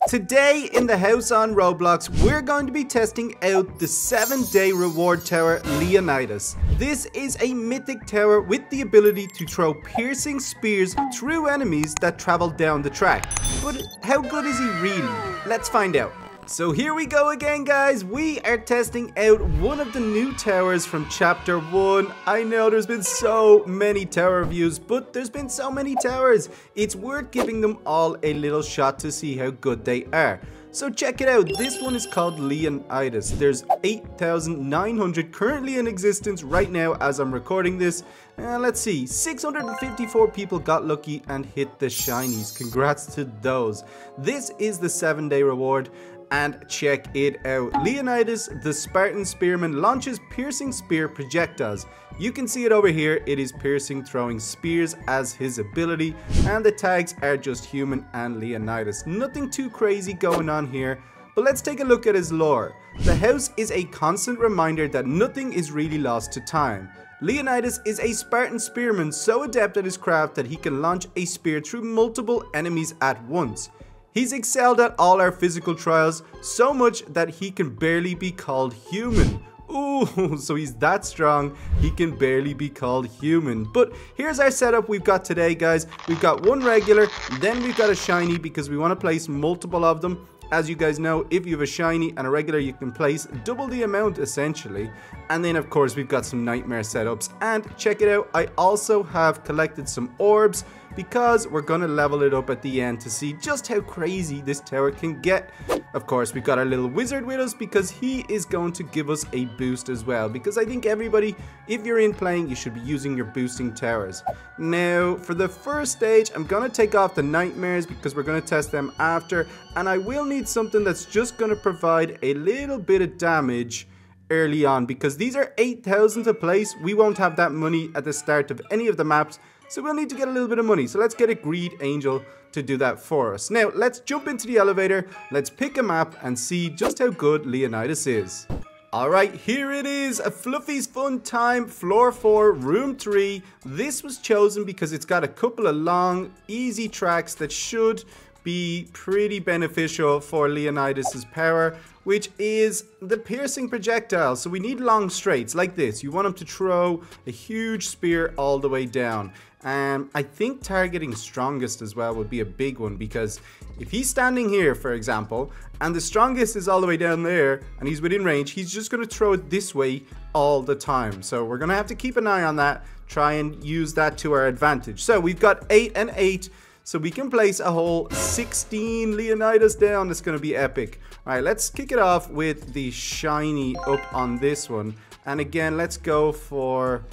Today in the house on Roblox, we're going to be testing out the 7-day reward tower Leonas. This is a mythic tower with the ability to throw piercing spears through enemies that travel down the track. But how good is he really? Let's find out. So here we go again, guys. We are testing out one of the new towers from chapter 1. I know there's been so many tower reviews, but there's been so many towers. It's worth giving them all a little shot to see how good they are. So check it out. This one is called Leonas. There's 8,900 currently in existence right now as I'm recording this. Let's see, 654 people got lucky and hit the shinies. Congrats to those. This is the 7-day reward. And check it out. Leonas, the Spartan Spearman, launches piercing spear projectiles. You can see it over here. It is piercing throwing spears as his ability, and the tags are just human and Leonas. Nothing too crazy going on here, but let's take a look at his lore. The house is a constant reminder that nothing is really lost to time. Leonas is a Spartan spearman so adept at his craft that he can launch a spear through multiple enemies at once. He's excelled at all our physical trials, so much that he can barely be called human. Ooh, so he's that strong, he can barely be called human. But here's our setup we've got today, guys. We've got one regular, then we've got a shiny because we want to place multiple of them. As you guys know, if you have a shiny and a regular, you can place double the amount essentially. And then of course we've got some nightmare setups. And check it out, I also have collected some orbs because we're gonna level it up at the end to see just how crazy this tower can get. Of course, we've got our little wizard with us because he is going to give us a boost as well, because I think everybody, if you're in playing, you should be using your boosting towers. Now, for the first stage, I'm gonna take off the nightmares because we're gonna test them after, and I will need something that's just gonna provide a little bit of damage early on, because these are 8,000 to place. We won't have that money at the start of any of the maps, so we'll need to get a little bit of money. So let's get a greed angel to do that for us. Now, let's jump into the elevator, let's pick a map and see just how good Leonas is. Alright, here it is, a Fluffy's Fun Time, floor 4, room 3. This was chosen because it's got a couple of long, easy tracks that should be pretty beneficial for Leonas' power, which is the piercing projectile. So we need long straights like this. You want him to throw a huge spear all the way down. I think targeting strongest as well would be a big one, because if he's standing here, for example, and the strongest is all the way down there and he's within range, he's just going to throw it this way all the time. So we're going to have to keep an eye on that, try and use that to our advantage. So we've got 8 and 8. So we can place a whole 16 Leonas down. That's going to be epic. All right, let's kick it off with the shiny up on this one. And again, let's go for...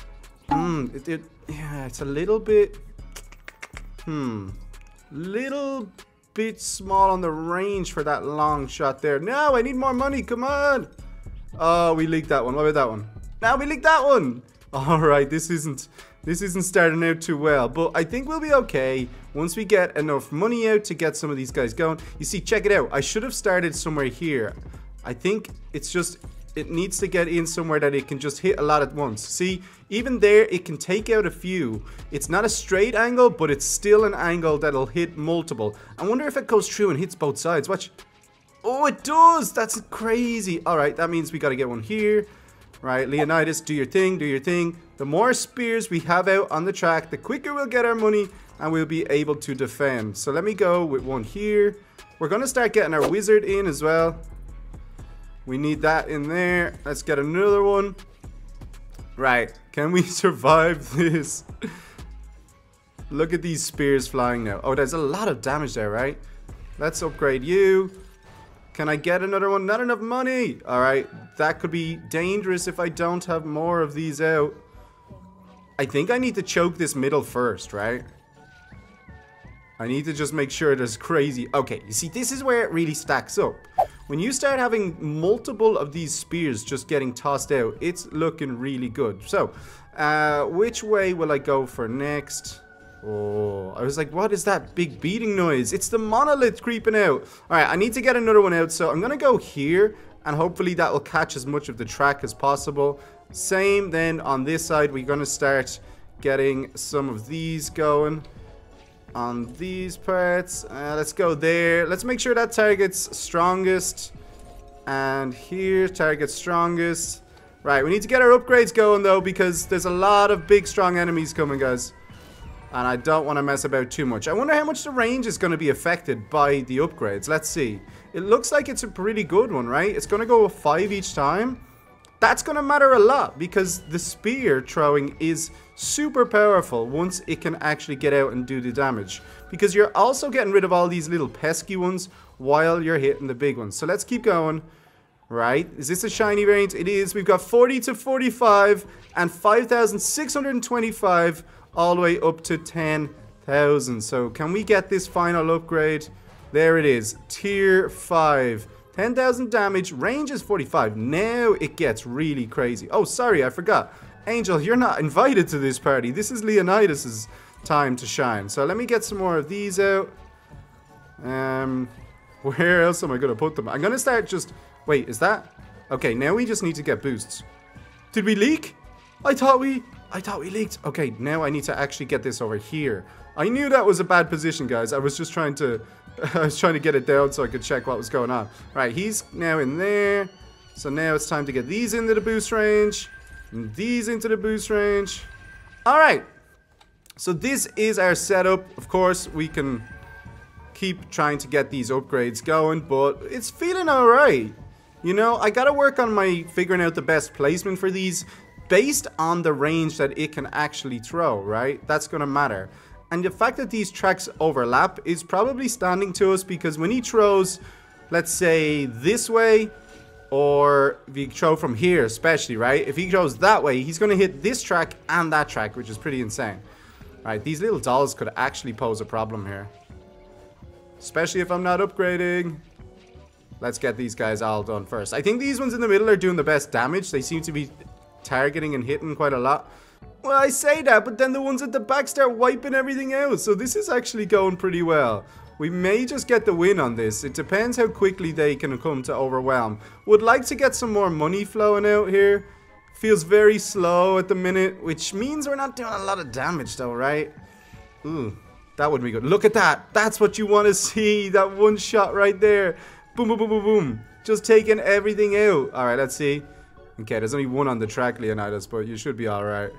yeah, it's a little bit... little bit small on the range for that long shot there. No, I need more money. Come on. Oh, we leaked that one. What about that one? Now we leaked that one. All right, this isn't starting out too well, but I think we'll be okay once we get enough money out to get some of these guys going. You see, check it out. I should have started somewhere here. I think it's just, it needs to get in somewhere that it can just hit a lot at once. See, even there, it can take out a few. It's not a straight angle, but it's still an angle that'll hit multiple. I wonder if it goes through and hits both sides. Watch. Oh, it does. That's crazy. All right, that means we got to get one here. Right, Leonas, do your thing, do your thing. The more spears we have out on the track, the quicker we'll get our money and we'll be able to defend. So let me go with one here. We're going to start getting our wizard in as well. We need that in there. Let's get another one. Right, can we survive this? Look at these spears flying now. Oh, there's a lot of damage there, right? Let's upgrade you. Can I get another one? Not enough money. All right, that could be dangerous if I don't have more of these out. I think I need to choke this middle first, right? I need to just make sure there's crazy. Okay, you see, this is where it really stacks up. When you start having multiple of these spears just getting tossed out, it's looking really good. So, which way will I go for next? Oh, I was like, what is that big beating noise? It's the monolith creeping out. Alright, I need to get another one out, so I'm gonna go here, and hopefully that will catch as much of the track as possible. Same then on this side, we're gonna start getting some of these going. on these parts. Let's go there. Let's make sure that target's strongest. And here, target's strongest. Right, we need to get our upgrades going though, because there's a lot of big strong enemies coming, guys. And I don't want to mess about too much. I wonder how much the range is going to be affected by the upgrades. Let's see. It looks like it's a pretty good one, right? It's going to go with 5 each time. That's going to matter a lot because the spear throwing is super powerful once it can actually get out and do the damage. Because you're also getting rid of all these little pesky ones while you're hitting the big ones. So let's keep going. Right, is this a shiny variant? It is. We've got 40 to 45 and 5,625 all the way up to 10,000. So can we get this final upgrade? There it is. Tier 5. 10,000 damage. Range is 45. Now it gets really crazy. Oh, sorry, I forgot. Angel, you're not invited to this party. This is Leonidas' time to shine. So let me get some more of these out. Where else am I going to put them? I'm going to start just... Wait, is that... Okay, now we just need to get boosts. Did we leak? I thought we leaked. Okay, now I need to actually get this over here. I knew that was a bad position, guys. I was just trying to... I was trying to get it down so I could check what was going on. Right, he's now in there. So now it's time to get these into the boost range. And these into the boost range. Alright. So this is our setup. Of course, we can keep trying to get these upgrades going, but it's feeling alright. You know, I gotta work on my figuring out the best placement for these based on the range that it can actually throw, right? That's gonna matter. And the fact that these tracks overlap is probably standing to us because when he throws, let's say this way, or if you throw from here especially, right? If he goes that way, he's gonna hit this track and that track, which is pretty insane. Right, these little dolls could actually pose a problem here. Especially if I'm not upgrading. Let's get these guys all done first. I think these ones in the middle are doing the best damage. They seem to be targeting and hitting quite a lot. Well, I say that, but then the ones at the back start wiping everything out. So this is actually going pretty well. We may just get the win on this. It depends how quickly they can come to overwhelm. Would like to get some more money flowing out here. Feels very slow at the minute, which means we're not doing a lot of damage though, right? Ooh, that would be good. Look at that. That's what you want to see. That one shot right there. Boom, boom, boom, boom, boom. Just taking everything out. Alright, let's see. Okay, there's only one on the track, Leonidas, but you should be alright.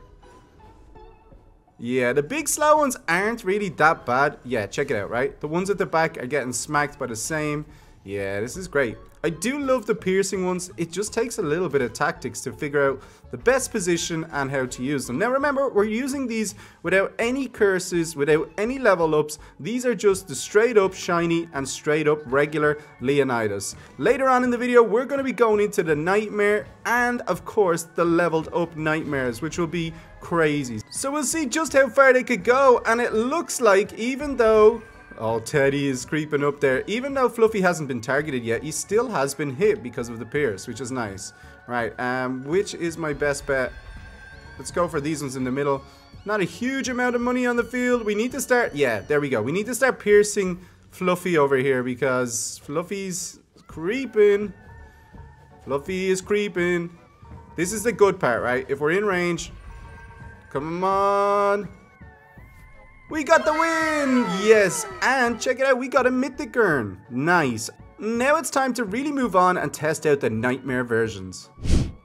Yeah, the big slow ones aren't really that bad. Yeah, check it out, right? The ones at the back are getting smacked by the same. Yeah, this is great. I do love the piercing ones. It just takes a little bit of tactics to figure out the best position and how to use them. Now remember, we're using these without any curses, without any level ups. These are just the straight up shiny and straight up regular Leonidas. Later on in the video, we're going to be going into the nightmare and of course the leveled up nightmares, which will be crazy. So we'll see just how far they could go, and it looks like even though... Oh, Teddy is creeping up there. Even though Fluffy hasn't been targeted yet, he still has been hit because of the pierce, which is nice. Right, which is my best bet? Let's go for these ones in the middle. Not a huge amount of money on the field. We need to start... Yeah, there we go. We need to start piercing Fluffy over here because Fluffy's creeping. Fluffy is creeping. This is the good part, right? If we're in range... Come on... We got the win! Yes, and check it out, we got a mythic urn. Nice. Now it's time to really move on and test out the nightmare versions.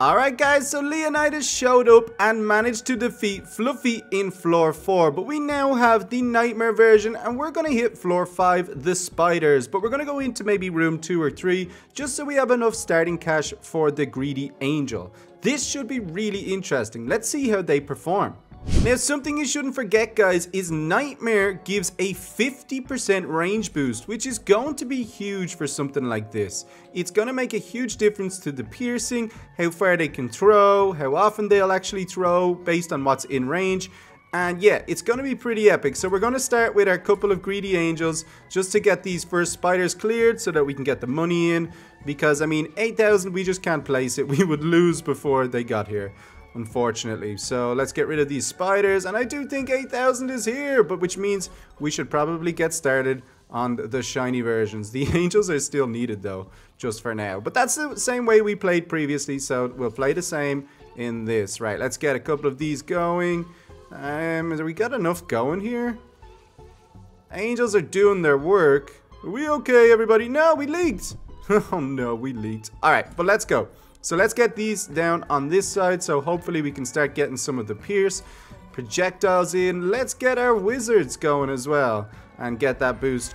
Alright guys, so Leonidas showed up and managed to defeat Fluffy in floor 4. But we now have the nightmare version and we're going to hit floor 5, the spiders. But we're going to go into maybe room 2 or 3 just so we have enough starting cash for the greedy angel. This should be really interesting. Let's see how they perform. Now something you shouldn't forget guys is Nightmare gives a 50% range boost, which is going to be huge for something like this. It's going to make a huge difference to the piercing, how far they can throw, how often they'll actually throw based on what's in range. And yeah, it's going to be pretty epic. So we're going to start with our couple of greedy angels just to get these first spiders cleared so that we can get the money in. Because I mean 8,000 we just can't place it. We would lose before they got here, unfortunately. So let's get rid of these spiders, and I do think 8,000 is here, but which means we should probably get started on the shiny versions. The angels are still needed though, just for now, but that's the same way we played previously, so we'll play the same in this. Right, let's get a couple of these going. We got enough going here? Angels are doing their work. Are we okay, everybody? No, we leaked. Oh no, we leaked. Alright, but let's go. So let's get these down on this side. So hopefully we can start getting some of the pierce projectiles in. Let's get our wizards going as well. And get that boost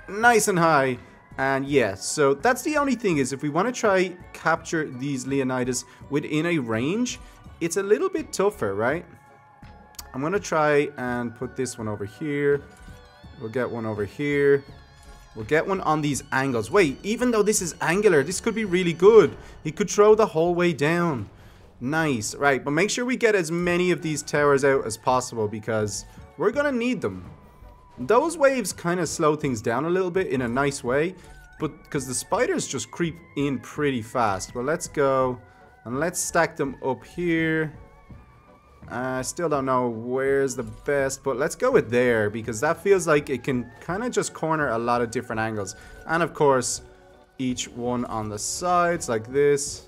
nice and high. And yeah, so that's the only thing is if we want to try capture these Leonidas within a range, it's a little bit tougher, right? I'm going to try and put this one over here. We'll get one over here. We'll get one on these angles. Wait, even though this is angular, this could be really good. He could throw the whole way down. Nice. Right, but make sure we get as many of these towers out as possible because we're going to need them. Those waves kind of slow things down a little bit in a nice way, but because the spiders just creep in pretty fast. Well, let's go and let's stack them up here. I still don't know where's the best, but let's go with there because that feels like it can kind of just corner a lot of different angles. And of course, each one on the sides like this.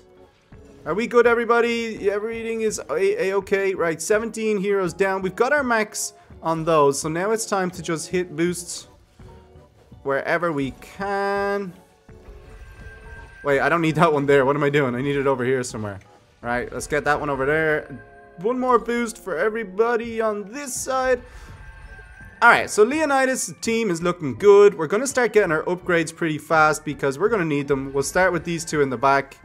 Are we good, everybody? Everything is a-okay. Right, 17 heroes down. We've got our max on those, so now it's time to just hit boosts wherever we can. Wait, I don't need that one there. What am I doing? I need it over here somewhere. Right, let's get that one over there. One more boost for everybody on this side. Alright, so Leonidas' team is looking good. We're going to start getting our upgrades pretty fast because we're going to need them. We'll start with these two in the back.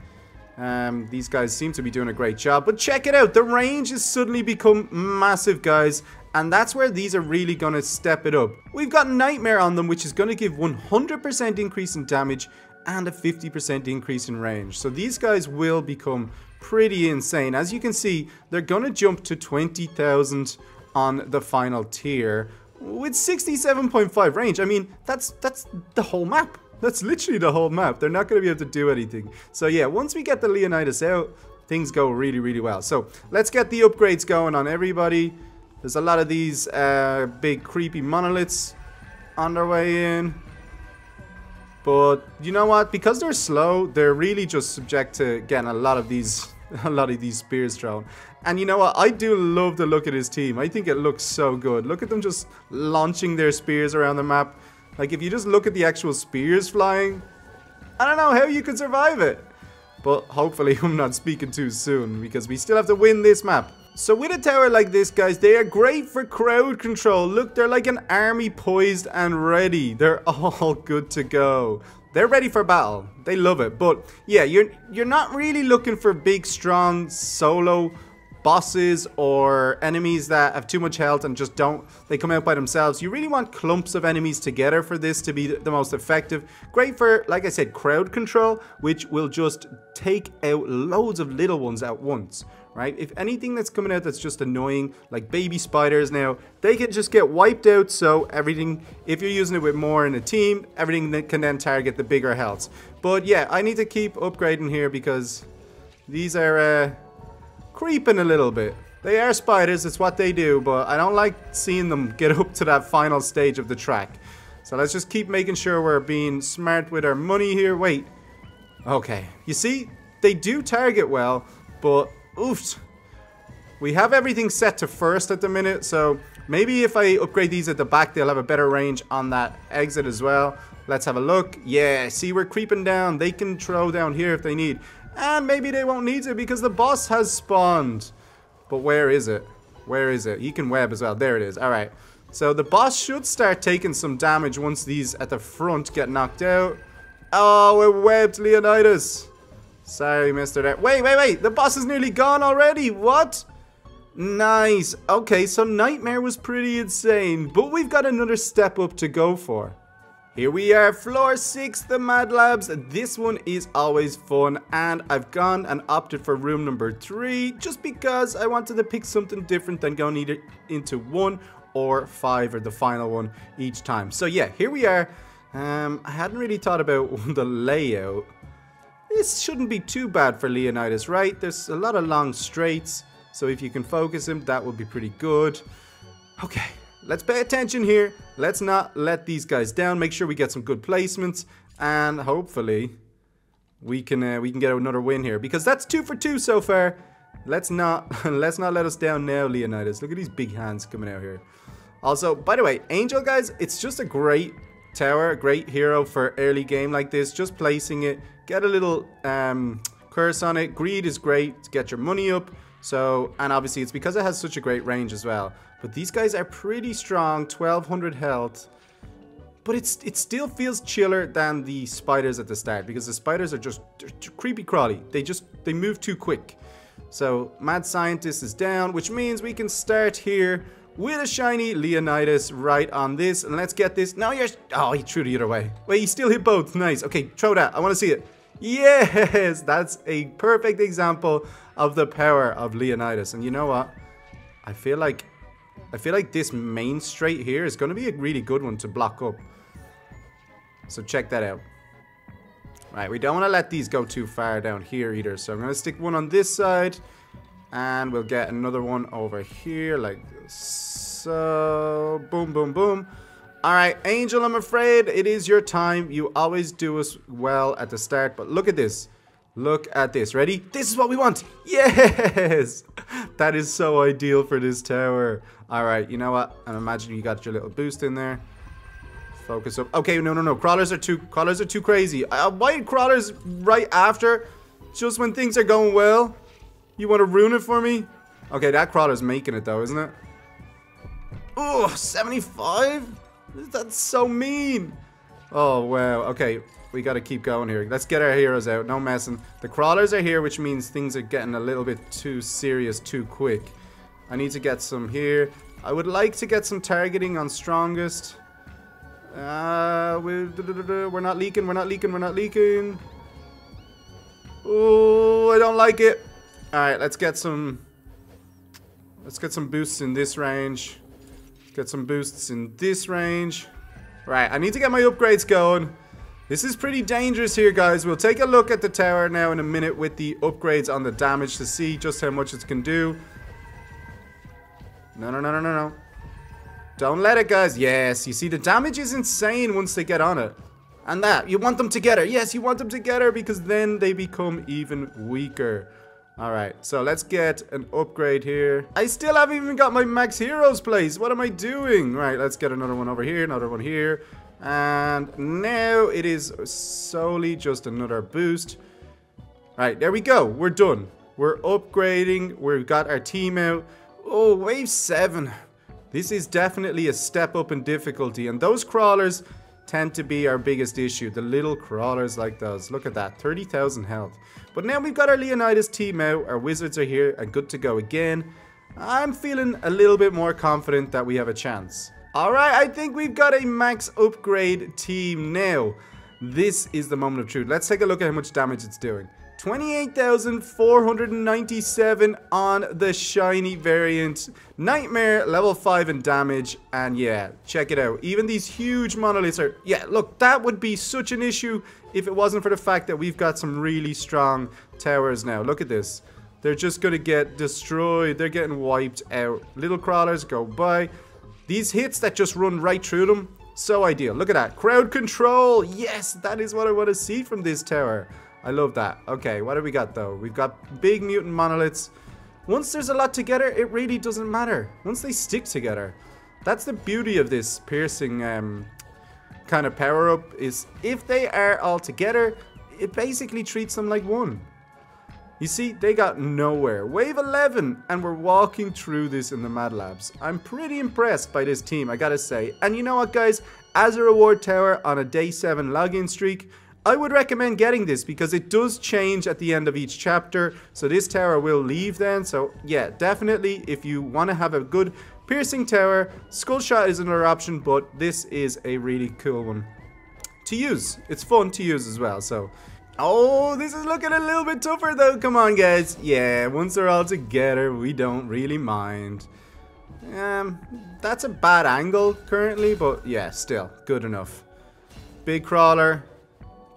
These guys seem to be doing a great job. But check it out. The range has suddenly become massive, guys. And that's where these are really going to step it up. We've got Nightmare on them, which is going to give 100% increase in damage and a 50% increase in range. So these guys will become pretty insane. As you can see, they're going to jump to 20,000 on the final tier with 67.5 range. I mean, that's the whole map. That's literally the whole map. They're not going to be able to do anything. So yeah, once we get the Leonidas out, things go really, really well. So let's get the upgrades going on everybody. There's a lot of these big creepy monoliths on their way in. But you know what? Because they're slow, they're really just subject to getting a lot of these spears thrown. And you know what? I do love the look of his team. I think it looks so good. Look at them just launching their spears around the map. Like if you just look at the actual spears flying, I don't know how you could survive it. But hopefully I'm not speaking too soon because we still have to win this map. So with a tower like this, guys, they are great for crowd control. Look, they're like an army poised and ready. They're all good to go. They're ready for battle. They love it. But yeah, you're not really looking for big, strong solo bosses or enemies that have too much health and just they come out by themselves. You really want clumps of enemies together for this to be the most effective. Great for, like I said, crowd control, which will just take out loads of little ones at once. Right? If anything that's coming out that's just annoying, like baby spiders now, they can just get wiped out. So everything, if you're using it with more in a team, everything that can then target the bigger healths. But yeah, I need to keep upgrading here because these are creeping a little bit. They are spiders, it's what they do, but I don't like seeing them get up to that final stage of the track. So let's just keep making sure we're being smart with our money here. Wait. Okay. You see, they do target well, but oof. We have everything set to first at the minute, so maybe if I upgrade these at the back, they'll have a better range on that exit as well. Let's have a look. Yeah, see, we're creeping down. They can throw down here if they need. And maybe they won't need to because the boss has spawned. But where is it? Where is it? He can web as well. There it is. All right. So the boss should start taking some damage once these at the front get knocked out. Oh, it webbed Leonidas. Sorry, Mr. There. Wait. The boss is nearly gone already. What? Nice. Okay, so Nightmare was pretty insane. But we've got another step up to go for. Here we are, floor 6, the Mad Labs. This one is always fun. And I've gone and opted for room number 3. Just because I wanted to pick something different than going either into 1 or 5 or the final one each time. So yeah, here we are. I hadn't really thought about the layout. This shouldn't be too bad for Leonidas, right? There's a lot of long straights, so if you can focus him, that would be pretty good. Okay, let's pay attention here. Let's not let these guys down. Make sure we get some good placements, and hopefully we can get another win here because that's 2 for 2 so far. Let's not let us down now, Leonidas. Look at these big hands coming out here. Also, by the way, Angel, guys, it's just a great tower, a great hero for early game like this. Just placing it, get a little curse on it. Greed is great to get your money up. So, and obviously it's because it has such a great range as well. But these guys are pretty strong, 1200 health. But it still feels chiller than the spiders at the start, because the spiders are just creepy crawly. They move too quick. So Mad Scientist is down, which means we can start here with a shiny Leonidas right on this. And let's get this. Now oh, he threw the other way. Wait, he still hit both. Nice. Okay, throw that. I want to see it. Yes, that's a perfect example of the power of Leonidas. And you know what? I feel like this main straight here is going to be a really good one to block up. So check that out. Right, we don't want to let these go too far down here either. So I'm going to stick one on this side. And we'll get another one over here like so. Boom, boom, boom. Alright, Angel, I'm afraid it is your time. You always do us well at the start. But look at this. Look at this. Ready? This is what we want. Yes! That is so ideal for this tower. Alright, you know what? I imagine you got your little boost in there. Focus up. Okay, no. Crawlers are too crazy. Why crawlers right after? Just when things are going well? You want to ruin it for me? Okay, that crawler's making it though, isn't it? Oh, 75? That's so mean. Oh, wow. Okay, we got to keep going here. Let's get our heroes out. No messing. The crawlers are here, which means things are getting a little bit too serious too quick. I need to get some here. I would like to get some targeting on strongest. We're not leaking. Oh, I don't like it. Alright, let's get some boosts in this range. Get some boosts in this range. Right, I need to get my upgrades going. This is pretty dangerous here, guys. We'll take a look at the tower now in a minute with the upgrades on the damage to see just how much it can do. No. Don't let it, guys. Yes, you see, the damage is insane once they get on it. And that, you want them together. Yes, you want them together because then they become even weaker. Alright, so let's get an upgrade here. I still haven't even got my max heroes placed. What am I doing? Right, let's get another one over here, another one here. And now it is solely just another boost. Right, there we go. We're done. We're upgrading. We've got our team out. Oh, wave 7. This is definitely a step up in difficulty. And those crawlers tend to be our biggest issue. The little crawlers like those. Look at that. 30,000 health. But now we've got our Leonidas team out. Our wizards are here and good to go again. I'm feeling a little bit more confident that we have a chance. Alright, I think we've got a max upgrade team now. This is the moment of truth. Let's take a look at how much damage it's doing. 28,497 on the shiny variant. Nightmare, level 5 in damage. And yeah, check it out. Even these huge monoliths are... Yeah, look, that would be such an issue if it wasn't for the fact that we've got some really strong towers now. Look at this. They're just going to get destroyed. They're getting wiped out. Little crawlers go by. These hits that just run right through them, so ideal. Look at that. Crowd control. Yes, that is what I want to see from this tower. I love that. Okay, what do we got though? We've got big mutant monoliths. Once there's a lot together, it really doesn't matter. Once they stick together. That's the beauty of this piercing kind of power up, is if they are all together, it basically treats them like one. You see, they got nowhere. Wave 11, and we're walking through this in the Mad Labs. I'm pretty impressed by this team, I gotta say. And you know what, guys? As a reward tower on a day 7 login streak, I would recommend getting this because it does change at the end of each chapter. So this tower will leave then. So yeah, definitely if you want to have a good piercing tower, Skull Shot is another option, but this is a really cool one to use. It's fun to use as well. So, oh, this is looking a little bit tougher though. Come on, guys. Yeah, once they're all together, we don't really mind. That's a bad angle currently, but yeah, still good enough. Big crawler.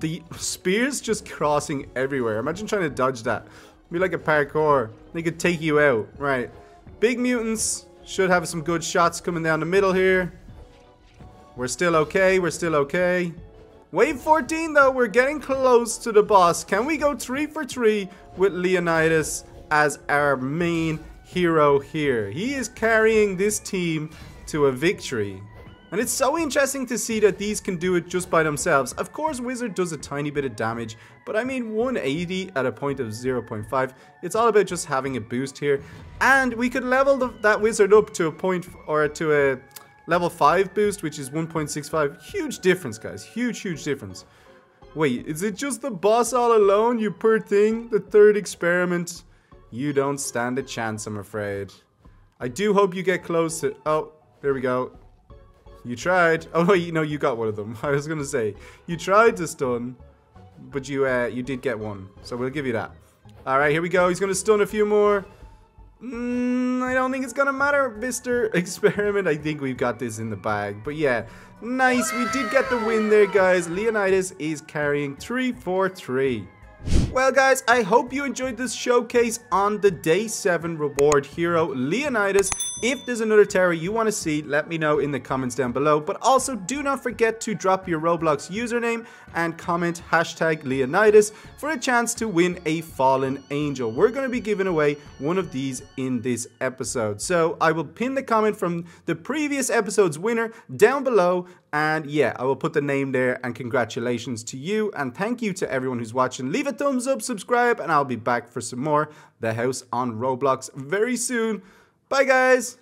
The spears just crossing everywhere. Imagine trying to dodge that. Be like a parkour. They could take you out. Right. Big mutants should have some good shots coming down the middle here. We're still okay. We're still okay. Wave 14 though. We're getting close to the boss. Can we go 3 for 3 with Leonidas as our main hero here? He is carrying this team to a victory. And it's so interesting to see that these can do it just by themselves. Of course, Wizard does a tiny bit of damage, but I mean 180 at a point of 0.5. It's all about just having a boost here. And we could level that Wizard up to a point, or to a level 5 boost, which is 1.65. Huge difference, guys. Huge difference. Wait, is it just the boss all alone, you poor thing? The third experiment? You don't stand a chance, I'm afraid. I do hope you get close to... Oh, there we go. You tried. Oh, wait, no, you got one of them. I was going to say, you tried to stun, but you did get one. So we'll give you that. All right, here we go. He's going to stun a few more. I don't think it's going to matter, Mr. Experiment. I think we've got this in the bag. But yeah, nice. We did get the win there, guys. Leonidas is carrying 3-4-3. Well, guys, I hope you enjoyed this showcase on the Day 7 reward hero, Leonidas. If there's another tower you want to see, let me know in the comments down below. But also, do not forget to drop your Roblox username and comment #Leonidas for a chance to win a Fallen Angel. We're going to be giving away one of these in this episode. So I will pin the comment from the previous episode's winner down below. And yeah, I will put the name there, and congratulations to you. And thank you to everyone who's watching. Leave a thumbs up, subscribe, and I'll be back for some more The House on Roblox very soon. Bye, guys.